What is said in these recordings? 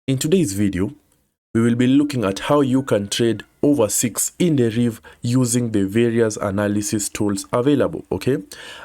In today's video, we will be looking at how you can trade over 6 in Deriv using the various analysis tools available, okay?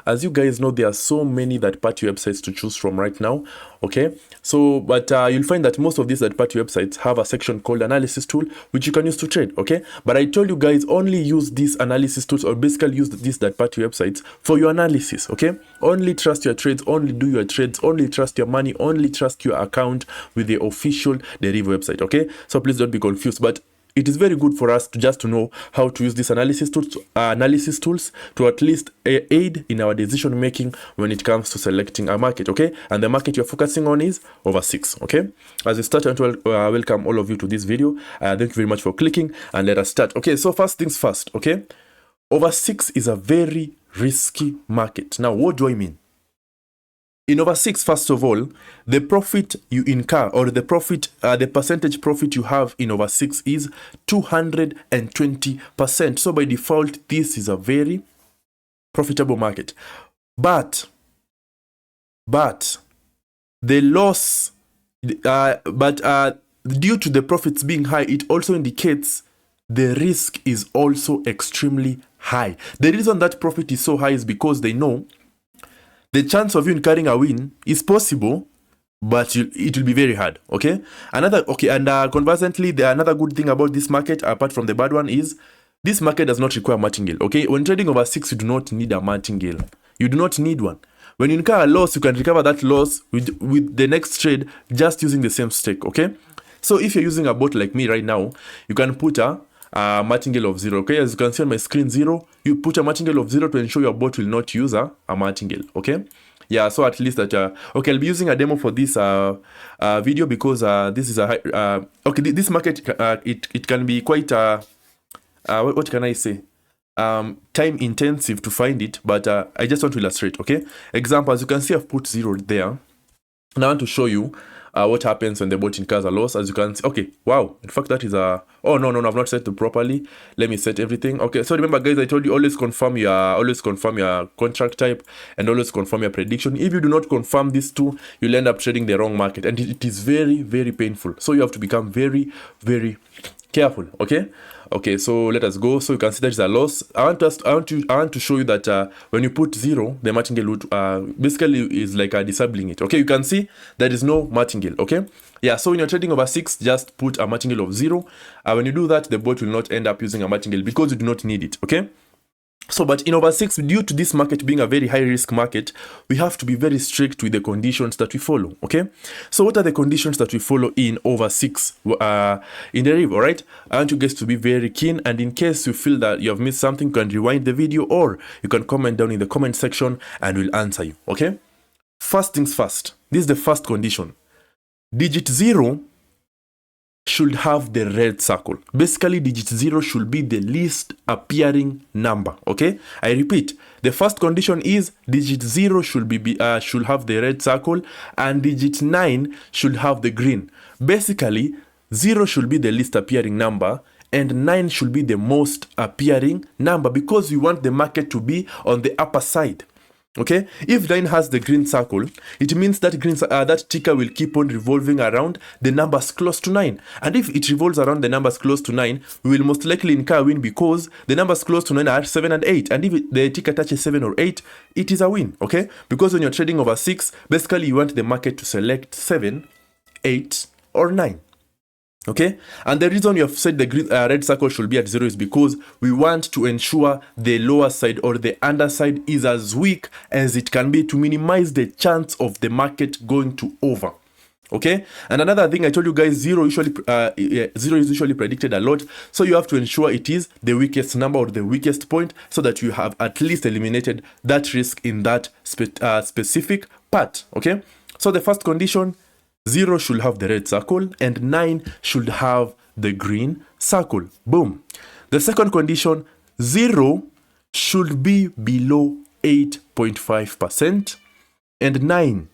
As you guys know, there are so many third-party websites to choose from right now, okay? But you'll find that most of these third-party websites have a section called analysis tool, which you can use to trade, okay? But I told you guys only use these analysis tools, or basically use these third-party websites for your analysis, okay? Only trust your trades, only do your trades, only trust your money, only trust your account with the official Deriv website, okay? So please don't be confused, but it is very good for us to know how to use these analysis tools to at least aid in our decision making when it comes to selecting a market, okay? And the market you're focusing on is over 6, okay? As we start, I want to welcome all of you to this video. Thank you very much for clicking, and let us start. Okay, so first things first, okay? Over 6 is a very risky market. Now, what do I mean? In over 6, first of all, the profit you incur, or the percentage profit you have in over 6 is 220%. So by default, this is a very profitable market. But the loss, due to the profits being high, it also indicates the risk is also extremely high. The reason that profit is so high is because they know the chance of you incurring a win is possible, but it will be very hard, okay? Conversely, another good thing about this market, apart from the bad one, is this market does not require martingale, okay? When trading over 6, you do not need a martingale. You do not need one. When you incur a loss, you can recover that loss with the next trade just using the same stake, okay? So if you're using a bot like me right now, you can put a martingale of 0, okay? As you can see on my screen, 0, you put a martingale of 0 to ensure your bot will not use a martingale, okay? Yeah, so at least that, okay, I'll be using a demo for this video because this is a this market, it can be quite, what can I say? Time intensive to find it, but I just want to illustrate, okay? Example, as you can see, I've put 0 there. And I want to show you what happens when the bot incurs a loss. As you can see, okay, wow, in fact that is a, oh no, I've not set it properly. Let me set everything. Okay, so remember guys, I told you always confirm your contract type and always confirm your prediction. If you do not confirm these two, you'll end up trading the wrong market, and it is very, very painful. So you have to become very, very careful, okay? Okay, so let us go. So you can see that is a loss. I want to show you that when you put 0, the martingale would basically is like disabling it. Okay, you can see there is no martingale. Okay, yeah. So when you're trading over 6, just put a martingale of 0. When you do that, the bot will not end up using a martingale because you do not need it. Okay. So, but in over 6, due to this market being a very high risk market, we have to be very strict with the conditions that we follow, okay? So what are the conditions that we follow in over 6 in Deriv, all right? I want you guys to be very keen, and in case you feel that you have missed something, you can rewind the video, or you can comment down in the comment section and we'll answer you, okay? First things first, this is the first condition. Digit 0 should have the red circle. Basically, digit 0 should be the least appearing number, okay? I repeat, the first condition is digit 0 should have the red circle, and digit 9 should have the green. Basically, 0 should be the least appearing number, and 9 should be the most appearing number, because we want the market to be on the upper side. Okay, if 9 has the green circle, it means that that ticker will keep on revolving around the numbers close to 9. And if it revolves around the numbers close to 9, we will most likely incur a win, because the numbers close to 9 are 7 and 8. And if the ticker touches 7 or 8, it is a win. Okay, because when you're trading over 6, basically you want the market to select 7, 8, or 9. Okay, and the reason you have said the green, red circle should be at 0 is because we want to ensure the lower side, or the underside, is as weak as it can be to minimize the chance of the market going to over. Okay, and another thing I told you guys, 0 is usually predicted a lot, so you have to ensure it is the weakest number, or the weakest point, so that you have at least eliminated that risk in that specific part. Okay, so the first condition, 0 should have the red circle, and 9 should have the green circle. Boom. The second condition, 0 should be below 8.5%, and 9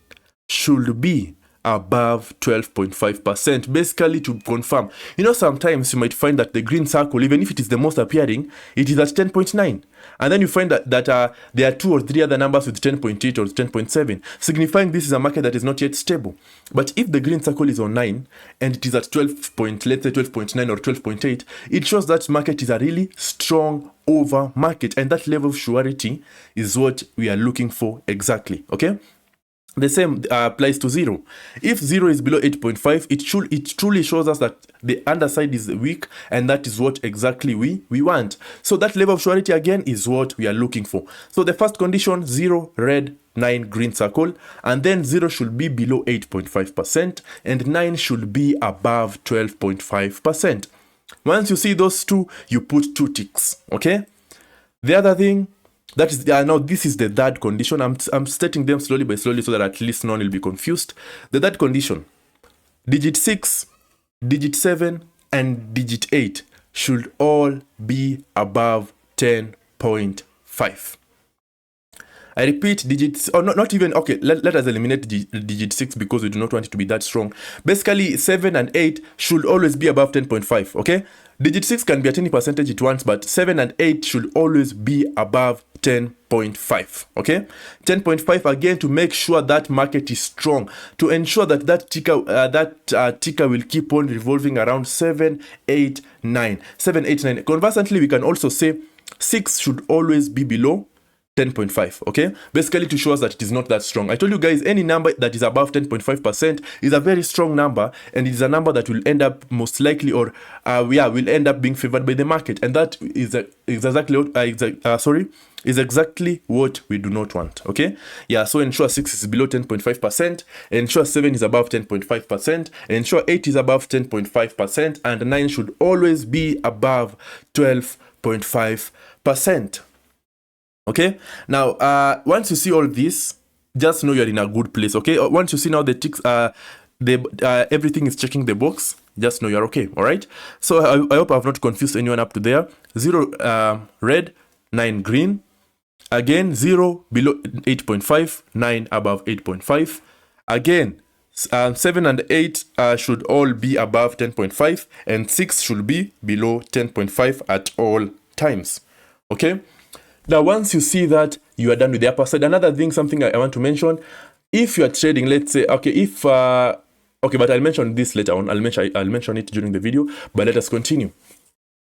should be above 12.5%. Basically, to confirm, you know, sometimes you might find that the green circle, even if it is the most appearing, it is at 10.9. And then you find that there are 2 or 3 other numbers with 10.8 or 10.7, signifying this is a market that is not yet stable. But if the green circle is on 9 and it is at 12 point, let's say 12.9 or 12.8, it shows that market is a really strong over market, and that level of surety is what we are looking for exactly. Okay. The same applies to 0. If 0 is below 8.5, it truly shows us that the underside is weak, and that is what exactly we want. So that level of surety again is what we are looking for. So the first condition, 0 red, 9 green circle, and then 0 should be below 8.5% and 9 should be above 12.5%. Once you see those two, you put 2 ticks. Okay. The other thing, that is, now this is the third condition. I'm stating them slowly by slowly so that at least none will be confused. The third condition, digit 6, digit 7, and digit 8 should all be above 10.5. I repeat, digits, or not even, okay, let us eliminate digit 6 because we do not want it to be that strong. Basically, 7 and 8 should always be above 10.5, okay? Digit 6 can be at any percentage it wants, but 7 and 8 should always be above 10.5, okay? 10.5 again to make sure that market is strong, to ensure that that ticker will keep on revolving around 7, 8, 9. 7, 8, 9. Conversely, we can also say 6 should always be below 10.5, okay? Basically to show us that it is not that strong. I told you guys, any number that is above 10.5% is a very strong number, and it is a number that will end up most likely, or will end up being favored by the market, and that is exactly what we do not want, okay? Yeah, so ensure 6 is below 10.5%, ensure 7 is above 10.5%, ensure 8 is above 10.5%, and 9 should always be above 12.5%. Okay, now once you see all this, just know you're in a good place. Okay, once you see now the ticks, everything is checking the box, just know you're okay. All right, so I hope I've not confused anyone up to there. 0 red, 9 green, again 0 below 8.5, 9 above 8.5, again 7 and 8 should all be above 10.5, and 6 should be below 10.5 at all times. Okay. Now, once you see that, you are done with the upper side. Another thing, something I want to mention, if you are trading, let's say, okay, but I'll mention this later on. I'll mention it during the video, but let us continue.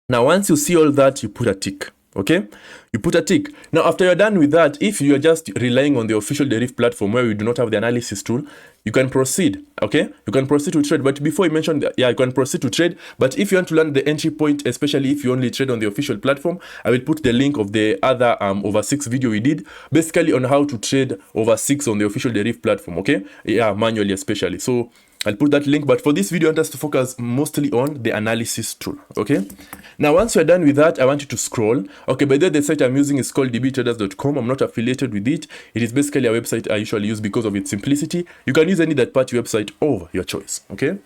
Now, once you see all that, you put a tick. Okay, you put a tick. Now, after you're done with that, if you are just relying on the official Deriv platform where we do not have the analysis tool, you can proceed. Okay, you can proceed to trade. But before you mention that, yeah, you can proceed to trade. But if you want to learn the entry point, especially if you only trade on the official platform, I will put the link of the other over 6 video we did, basically on how to trade over 6 on the official Deriv platform. Okay, yeah, manually especially. So I'll put that link, but for this video, I want us to focus mostly on the analysis tool, okay? Now, once you're done with that, I want you to scroll. Okay, by the way, the site I'm using is called dbtraders.com. I'm not affiliated with it. It is basically a website I usually use because of its simplicity. You can use any third-party website of your choice, okay?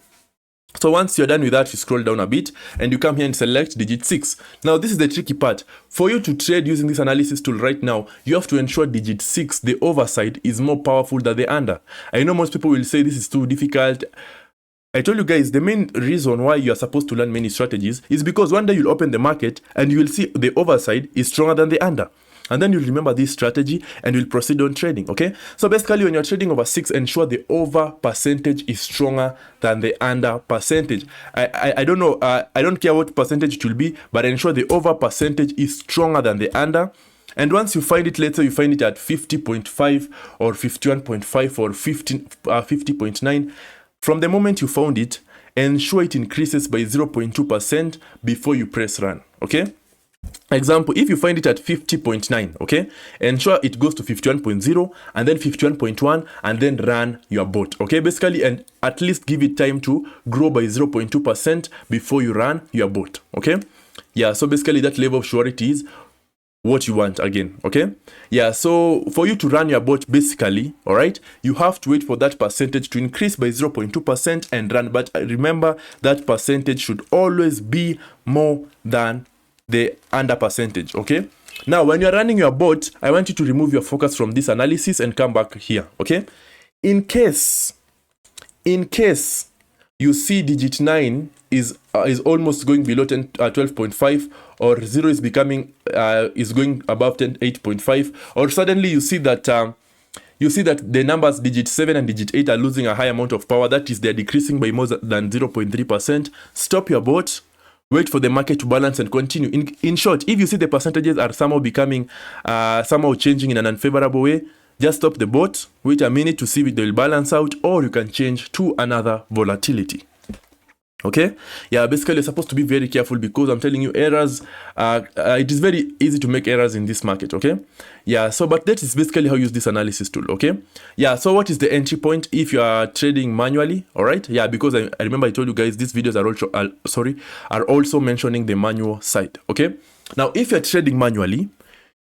So once you're done with that, you scroll down a bit and you come here and select digit 6. Now, this is the tricky part. For you to trade using this analysis tool right now, you have to ensure digit 6, the overside, is more powerful than the under. I know most people will say this is too difficult. I told you guys, the main reason why you are supposed to learn many strategies is because one day you'll open the market and you will see the overside is stronger than the under. And then you'll remember this strategy and you'll proceed on trading, okay? So basically, when you're trading over 6, ensure the over percentage is stronger than the under percentage. I don't know, I don't care what percentage it will be, but ensure the over percentage is stronger than the under. And once you find it, let's say you find it at 50.5 or 51.5 or 50.9, from the moment you found it, ensure it increases by 0.2% before you press run, okay? Example, if you find it at 50.9, okay, ensure it goes to 51.0 and then 51.1 and then run your bot, okay, basically, and at least give it time to grow by 0.2% before you run your bot, okay? Yeah, so basically that level of surety is what you want again, okay? Yeah, so for you to run your bot, basically, all right, you have to wait for that percentage to increase by 0.2% and run, but remember that percentage should always be more than the under percentage, okay? Now, when you're running your bot, I want you to remove your focus from this analysis and come back here, okay? In case In case you see digit 9 is almost going below 12.5, or 0 is becoming is going above 8.5, or suddenly you see that the numbers digit 7 and digit 8 are losing a high amount of power, that is, they're decreasing by more than 0.3%, stop your bot, wait for the market to balance and continue. In short, if you see the percentages are somehow becoming, somehow changing in an unfavorable way, just stop the bot, wait a minute to see if they will balance out, or you can change to another volatility. Okay, yeah, basically you're supposed to be very careful, because I'm telling you, errors, it is very easy to make errors in this market. Okay, yeah, so but that is basically how you use this analysis tool. Okay, yeah, so what is the entry point if you are trading manually? All right, yeah, because I remember I told you guys these videos are also mentioning the manual side. Okay, now if you're trading manually,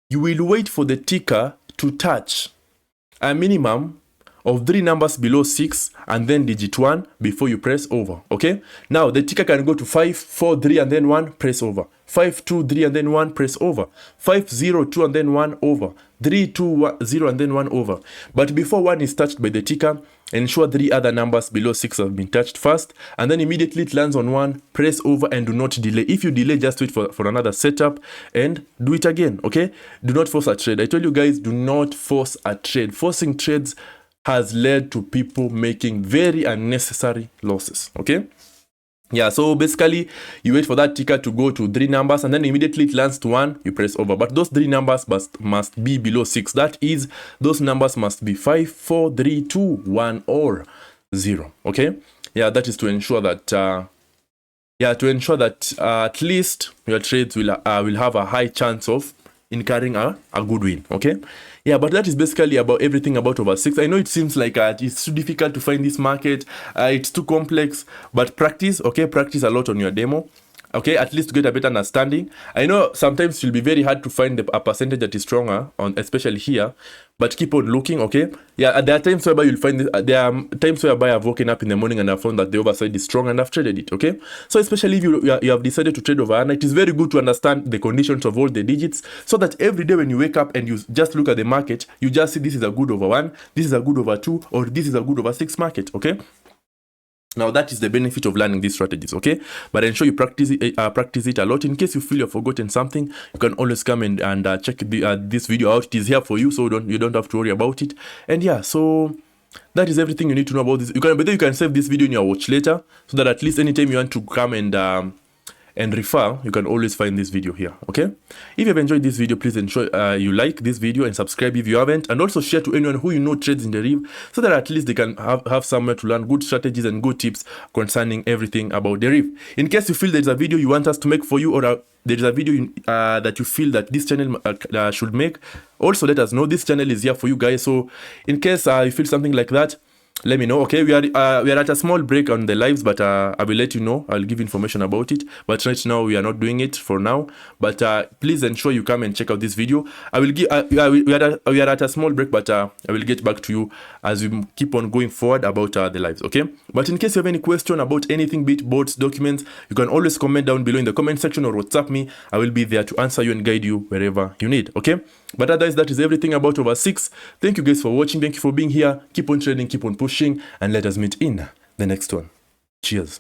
you will wait for the ticker to touch a minimum of 3 numbers below 6 and then digit 1 before you press over. Okay, now the ticker can go to 5, 4, 3 and then 1, press over, 5, 2, 3 and then 1, press over, 5, 0, 2 and then 1, over, 3, 2, 1, 0 and then 1, over. But before 1 is touched by the ticker, ensure 3 other numbers below 6 have been touched first, and then immediately it lands on 1, press over and do not delay. If you delay, just wait for another setup and do it again. Okay, do not force a trade. I told you guys, do not force a trade. Forcing trades has led to people making very unnecessary losses. Okay, yeah, so basically you wait for that ticker to go to 3 numbers and then immediately it lands to 1, you press over. But those 3 numbers must be below 6. That is, those numbers must be 5, 4, 3, 2, 1 or 0. Okay, yeah, that is to ensure that at least your trades will have a high chance of incurring a good win. Okay, yeah, but that is basically about everything about over 6. I know it seems like it's too difficult to find this market, it's too complex, but practice. Okay, practice a lot on your demo. Okay, at least to get a better understanding. I know sometimes it will be very hard to find a percentage that is stronger on, especially here, but keep on looking. Okay, yeah, there are times whereby you'll find this, there are times whereby I've woken up in the morning and I've found that the overside is strong and I've traded it. Okay, so especially if you have decided to trade overnight, it is very good to understand the conditions of all the digits, so that every day when you wake up and you just look at the market, you just see this is a good over 1, this is a good over 2, or this is a good over 6 market. Okay, now that is the benefit of learning these strategies. Okay, but ensure you practice it a lot. In case you feel you've forgotten something, you can always come and check this video out. It is here for you, so you don't have to worry about it. And yeah, so that is everything you need to know about this. But then you can save this video in your watch later, so that at least anytime you want to come and refer, you can always find this video here. Okay, if you've enjoyed this video, please ensure you like this video and subscribe if you haven't, and also share to anyone who you know trades in Deriv, so that at least they can have somewhere to learn good strategies and good tips concerning everything about Deriv. In case you feel there's a video you want us to make for you, or there is a video that you feel that this channel should make, also let us know. This channel is here for you guys, so in case you feel something like that, let me know. Okay, we are at a small break on the lives, but I will let you know. I'll give information about it, but right now we are not doing it for now. But please ensure you come and check out this video. I will give we are at a small break, but I will get back to you as we keep on going forward about the lives. Okay, but in case you have any question about anything, be it boards, documents, you can always comment down below in the comment section or WhatsApp me. I will be there to answer you and guide you wherever you need. Okay, but otherwise, that is everything about over 6. Thank you guys for watching. Thank you for being here. Keep on trading, keep on pushing, and let us meet in the next one. Cheers.